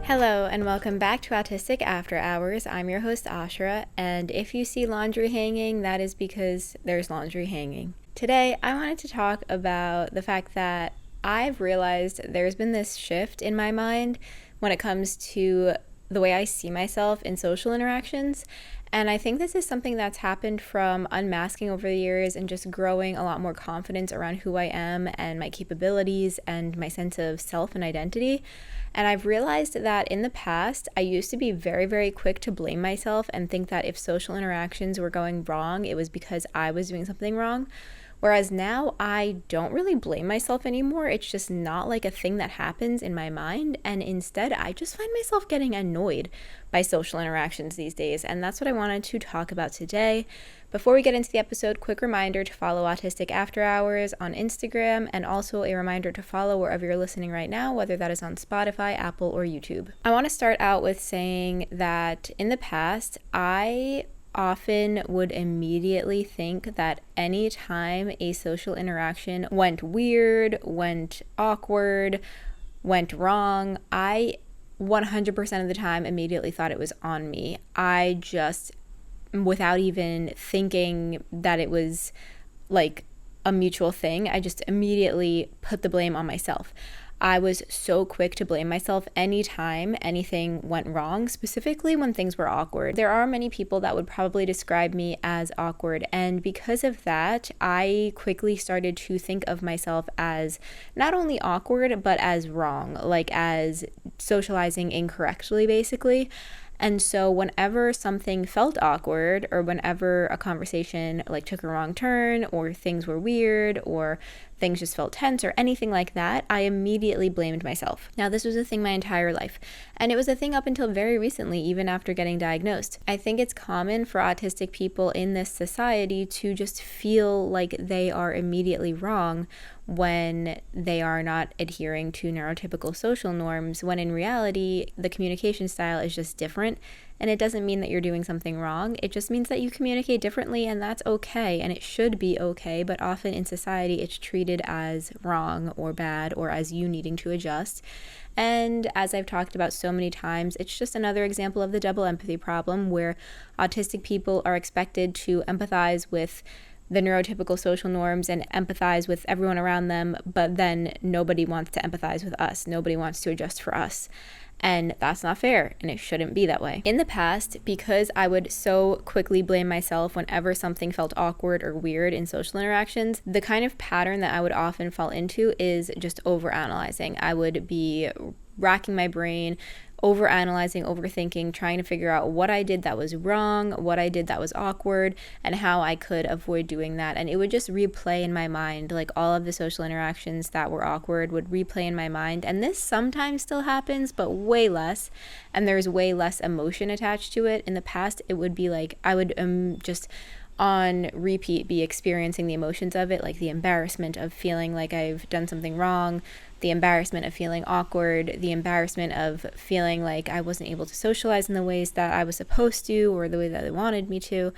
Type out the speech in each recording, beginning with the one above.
Hello and welcome back to Autistic After Hours. I'm your host Ashra, and if you see laundry hanging, that is because there's laundry hanging. Today, I wanted to talk about the fact that I've realized there's been this shift in my mind when it comes to the way I see myself in social interactions. And I think this is something that's happened from unmasking over the years and just growing a lot more confidence around who I am and my capabilities and my sense of self and identity. And I've realized that in the past, I used to be very, very quick to blame myself and think that if social interactions were going wrong, it was because I was doing something wrong. Whereas now I don't really blame myself anymore. It's just not like a thing that happens in my mind. And instead, I just find myself getting annoyed by social interactions these days. And that's what I wanted to talk about today. Before we get into the episode, quick reminder to follow Autistic After Hours on Instagram, and also a reminder to follow wherever you're listening right now, whether that is on Spotify, Apple, or YouTube. I want to start out with saying that in the past, I often would immediately think that any time a social interaction went weird, went awkward, went wrong, I 100% of the time immediately thought it was on me. I just, without even thinking that it was like a mutual thing, I just immediately put the blame on myself. I was so quick to blame myself anytime anything went wrong, specifically when things were awkward. There are many people that would probably describe me as awkward, and because of that, I quickly started to think of myself as not only awkward, but as wrong, like as socializing incorrectly, basically. And so whenever something felt awkward, or whenever a conversation like took a wrong turn, or things were weird, or things just felt tense, or anything like that, I immediately blamed myself. Now, this was a thing my entire life, and it was a thing up until very recently, even after getting diagnosed. I think it's common for autistic people in this society to just feel like they are immediately wrong when they are not adhering to neurotypical social norms, when in reality, the communication style is just different. And it doesn't mean that you're doing something wrong. It just means that you communicate differently, and that's okay, and it should be okay. But often in society, it's treated as wrong or bad, or as you needing to adjust. And as I've talked about so many times, it's just another example of the double empathy problem, where autistic people are expected to empathize with the neurotypical social norms and empathize with everyone around them, but then nobody wants to empathize with us. Nobody wants to adjust for us. And that's not fair, and it shouldn't be that way. In the past, because I would so quickly blame myself whenever something felt awkward or weird in social interactions, the kind of pattern that I would often fall into is just overanalyzing. I would be racking my brain, overanalyzing, overthinking, trying to figure out what I did that was wrong, what I did that was awkward, and how I could avoid doing that. And it would just replay in my mind, like all of the social interactions that were awkward would replay in my mind. And this sometimes still happens, but way less. And there's way less emotion attached to it. In the past, it would be like I would just on repeat be experiencing the emotions of it, like the embarrassment of feeling like I've done something wrong, the embarrassment of feeling awkward, the embarrassment of feeling like I wasn't able to socialize in the ways that I was supposed to, or the way that they wanted me to.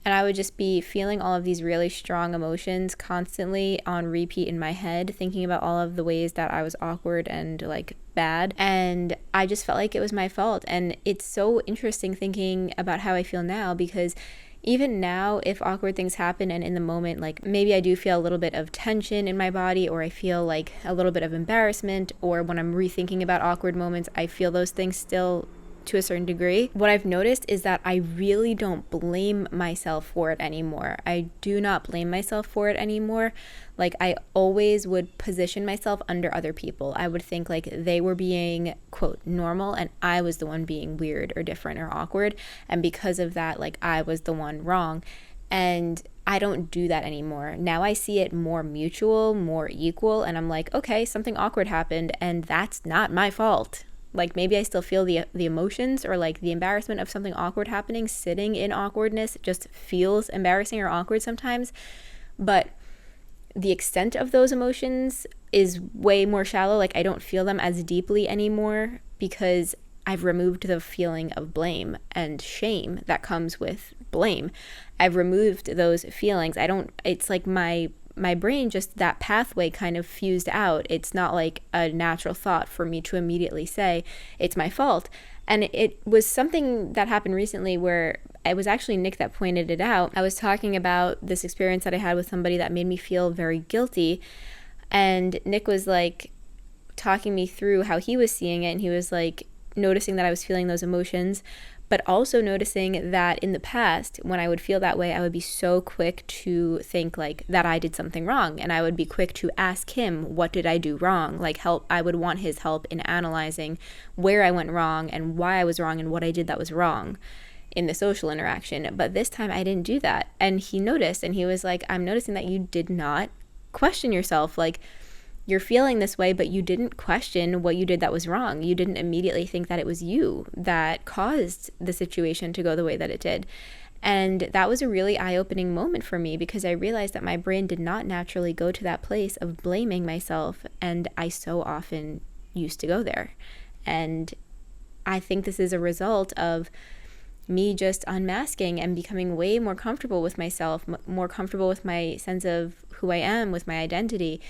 And I would just be feeling all of these really strong emotions constantly on repeat in my head, thinking about all of the ways that I was awkward and like bad. And I just felt like it was my fault. And it's so interesting thinking about how I feel now, because even now, if awkward things happen and in the moment, like maybe I do feel a little bit of tension in my body, or I feel like a little bit of embarrassment, or when I'm rethinking about awkward moments, I feel those things still to a certain degree. What I've noticed is that I really don't blame myself for it anymore. I do not blame myself for it anymore. Like I always would position myself under other people. I would think like they were being, quote, normal, and I was the one being weird or different or awkward. And because of that, like I was the one wrong. And I don't do that anymore. Now I see it more mutual, more equal. And I'm like, okay, something awkward happened, and that's not my fault. Like maybe I still feel the emotions, or like the embarrassment of something awkward happening. Sitting in awkwardness just feels embarrassing or awkward sometimes, but the extent of those emotions is way more shallow. Like I don't feel them as deeply anymore, because I've removed the feeling of blame and shame that comes with blame. I've removed those feelings. It's like my my brain, just that pathway kind of fused out. It's not like a natural thought for me to immediately say it's my fault. And it was something that happened recently where it was actually Nick that pointed it out. I was talking about this experience that I had with somebody that made me feel very guilty. And Nick was like talking me through how he was seeing it. And he was like noticing that I was feeling those emotions, but also noticing that in the past, when I would feel that way, I would be so quick to think like that I did something wrong. And I would be quick to ask him, what did I do wrong? Like I would want his help in analyzing where I went wrong and why I was wrong and what I did that was wrong in the social interaction. But this time I didn't do that. And he noticed, and he was like, I'm noticing that you did not question yourself. Like, you're feeling this way, but you didn't question what you did that was wrong. You didn't immediately think that it was you that caused the situation to go the way that it did. And that was a really eye-opening moment for me, because I realized that my brain did not naturally go to that place of blaming myself. And I so often used to go there. And I think this is a result of me just unmasking and becoming way more comfortable with myself, more comfortable with my sense of who I am, with my identity,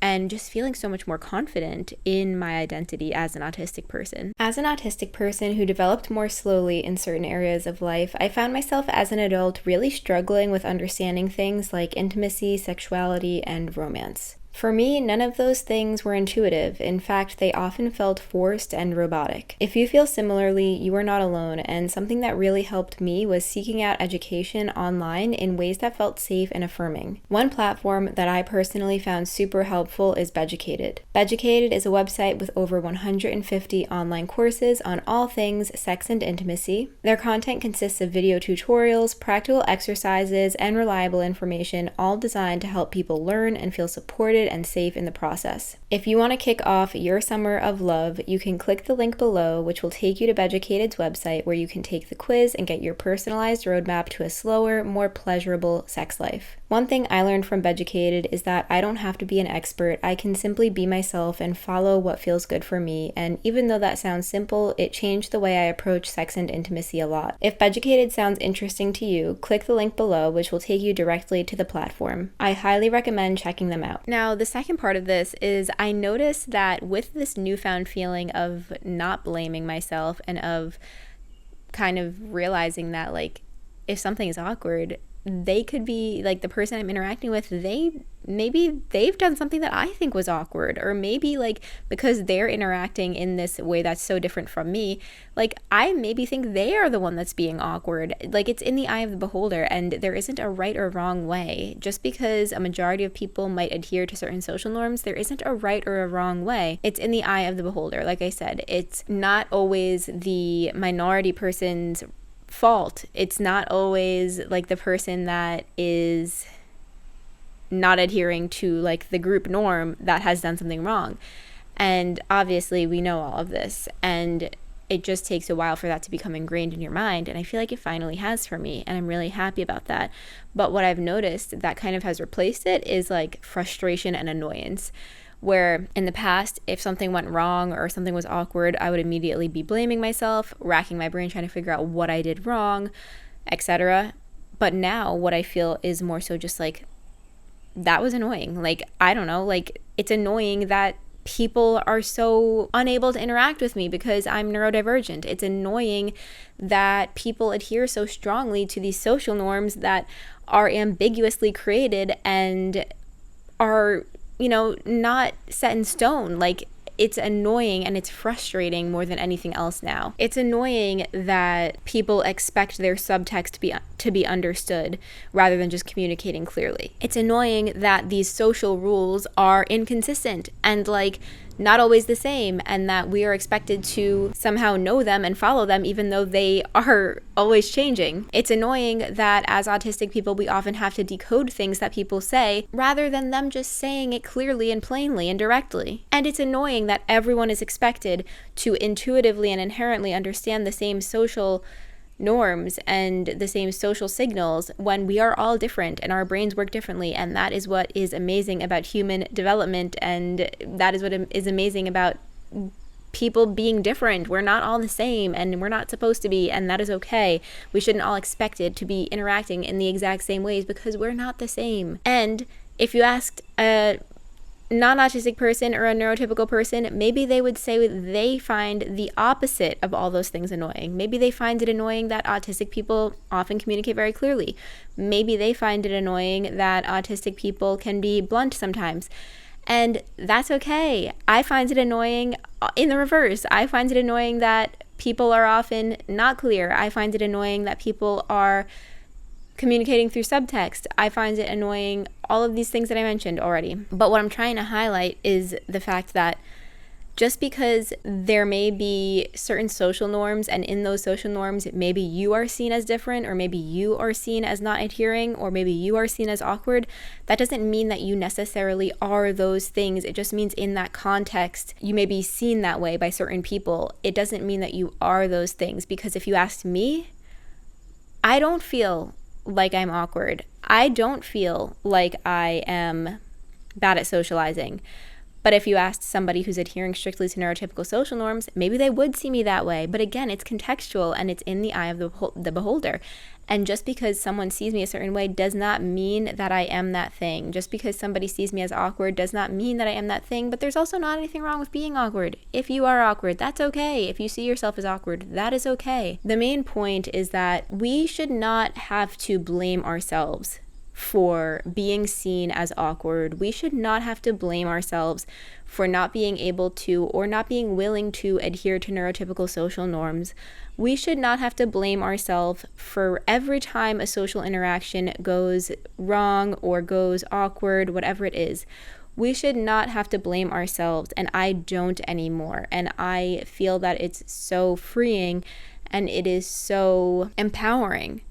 and just feeling so much more confident in my identity as an autistic person. As an autistic person who developed more slowly in certain areas of life, I found myself as an adult really struggling with understanding things like intimacy, sexuality, and romance. For me, none of those things were intuitive. In fact, they often felt forced and robotic. If you feel similarly, you are not alone, and something that really helped me was seeking out education online in ways that felt safe and affirming. One platform that I personally found super helpful is Beducated. Beducated is a website with over 150 online courses on all things sex and intimacy. Their content consists of video tutorials, practical exercises, and reliable information, all designed to help people learn and feel supported and safe in the process. If you want to kick off your summer of love, you can click the link below, which will take you to Beducated's website, where you can take the quiz and get your personalized roadmap to a slower, more pleasurable sex life. One thing I learned from Beducated is that I don't have to be an expert. I can simply be myself and follow what feels good for me. And even though that sounds simple, it changed the way I approach sex and intimacy a lot. If Beducated sounds interesting to you, click the link below, which will take you directly to the platform. I highly recommend checking them out. Now, the second part of this is I noticed that with this newfound feeling of not blaming myself and of kind of realizing that, like, if something is awkward, they could be, like, the person I'm interacting with, maybe they've done something that I think was awkward, or maybe, like, because they're interacting in this way that's so different from me, like, I maybe think they are the one that's being awkward. Like, it's in the eye of the beholder, and there isn't a right or wrong way. Just because a majority of people might adhere to certain social norms, there isn't a right or a wrong way. It's in the eye of the beholder. Like I said, it's not always the minority person's fault. It's not always like the person that is not adhering to, like, the group norm that has done something wrong. And obviously we know all of this, and it just takes a while for that to become ingrained in your mind, and I feel like it finally has for me, and I'm really happy about that. But what I've noticed that kind of has replaced it is, like, frustration and annoyance, where in the past, if something went wrong or something was awkward, I would immediately be blaming myself, racking my brain trying to figure out what I did wrong, etc. But now what I feel is more so just like, that was annoying. Like, I don't know, like, it's annoying that people are so unable to interact with me because I'm neurodivergent. It's annoying that people adhere so strongly to these social norms that are ambiguously created and are, you know, not set in stone. Like, it's annoying and it's frustrating more than anything else now. It's annoying that people expect their subtext to be understood rather than just communicating clearly. It's annoying that these social rules are inconsistent and, like, not always the same, and that we are expected to somehow know them and follow them even though they are always changing. It's annoying that as autistic people, we often have to decode things that people say rather than them just saying it clearly and plainly and directly. And it's annoying that everyone is expected to intuitively and inherently understand the same social norms and the same social signals when we are all different and our brains work differently. And that is what is amazing about human development, and that is what is amazing about people being different. We're not all the same, and we're not supposed to be, and that is okay. We shouldn't all expect it to be interacting in the exact same ways because we're not the same. And If you asked a non-autistic person or a neurotypical person, maybe they would say they find the opposite of all those things annoying. Maybe they find it annoying that autistic people often communicate very clearly. Maybe they find it annoying that autistic people can be blunt sometimes. And that's okay. I find it annoying in the reverse. I find it annoying that people are often not clear. I find it annoying that people are communicating through subtext. I find it annoying, all of these things that I mentioned already. But what I'm trying to highlight is the fact that just because there may be certain social norms, and in those social norms, maybe you are seen as different, or maybe you are seen as not adhering, or maybe you are seen as awkward, that doesn't mean that you necessarily are those things. It just means in that context, you may be seen that way by certain people. It doesn't mean that you are those things, because if you asked me, I don't feel like I'm awkward. I don't feel like I am bad at socializing. But if you asked somebody who's adhering strictly to neurotypical social norms, maybe they would see me that way. But again, it's contextual and it's in the eye of the beholder. And just because someone sees me a certain way does not mean that I am that thing. Just because somebody sees me as awkward does not mean that I am that thing. But there's also not anything wrong with being awkward. If you are awkward, that's okay. If you see yourself as awkward, that is okay. The main point is that we should not have to blame ourselves for being seen as awkward. We should not have to blame ourselves for not being able to or not being willing to adhere to neurotypical social norms. We should not have to blame ourselves for every time a social interaction goes wrong or goes awkward, whatever it is. We should not have to blame ourselves, and I don't anymore. And I feel that it's so freeing and it is so empowering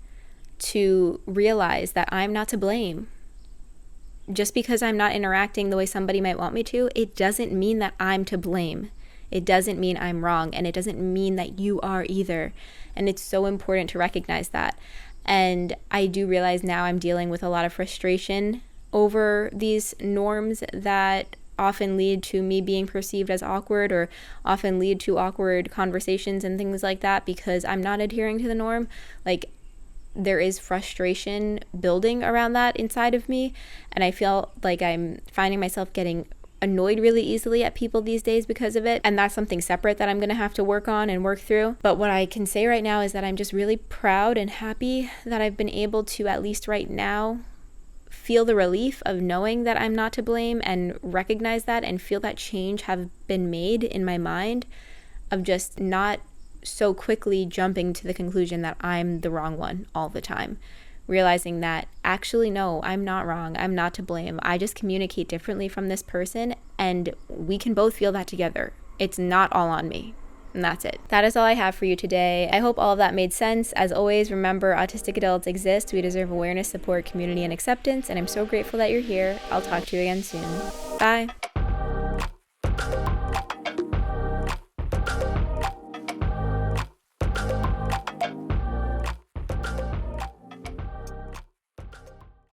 to realize that I'm not to blame. Just because I'm not interacting the way somebody might want me to, it doesn't mean that I'm to blame. It doesn't mean I'm wrong, and it doesn't mean that you are either. And it's so important to recognize that. And I do realize now I'm dealing with a lot of frustration over these norms that often lead to me being perceived as awkward, or often lead to awkward conversations and things like that because I'm not adhering to the norm. Like, there is frustration building around that inside of me, and I feel like I'm finding myself getting annoyed really easily at people these days because of it, and that's something separate that I'm going to have to work on and work through. But what I can say right now is that I'm just really proud and happy that I've been able to, at least right now, feel the relief of knowing that I'm not to blame, and recognize that and feel that change have been made in my mind of just not so quickly jumping to the conclusion that I'm the wrong one all the time. Realizing that actually, no, I'm not wrong. I'm not to blame. I just communicate differently from this person, and we can both feel that together. It's not all on me. And that's it. That is all I have for you today. I hope all of that made sense. As always, remember, autistic adults exist. We deserve awareness, support, community, and acceptance. And I'm so grateful that you're here. I'll talk to you again soon. Bye.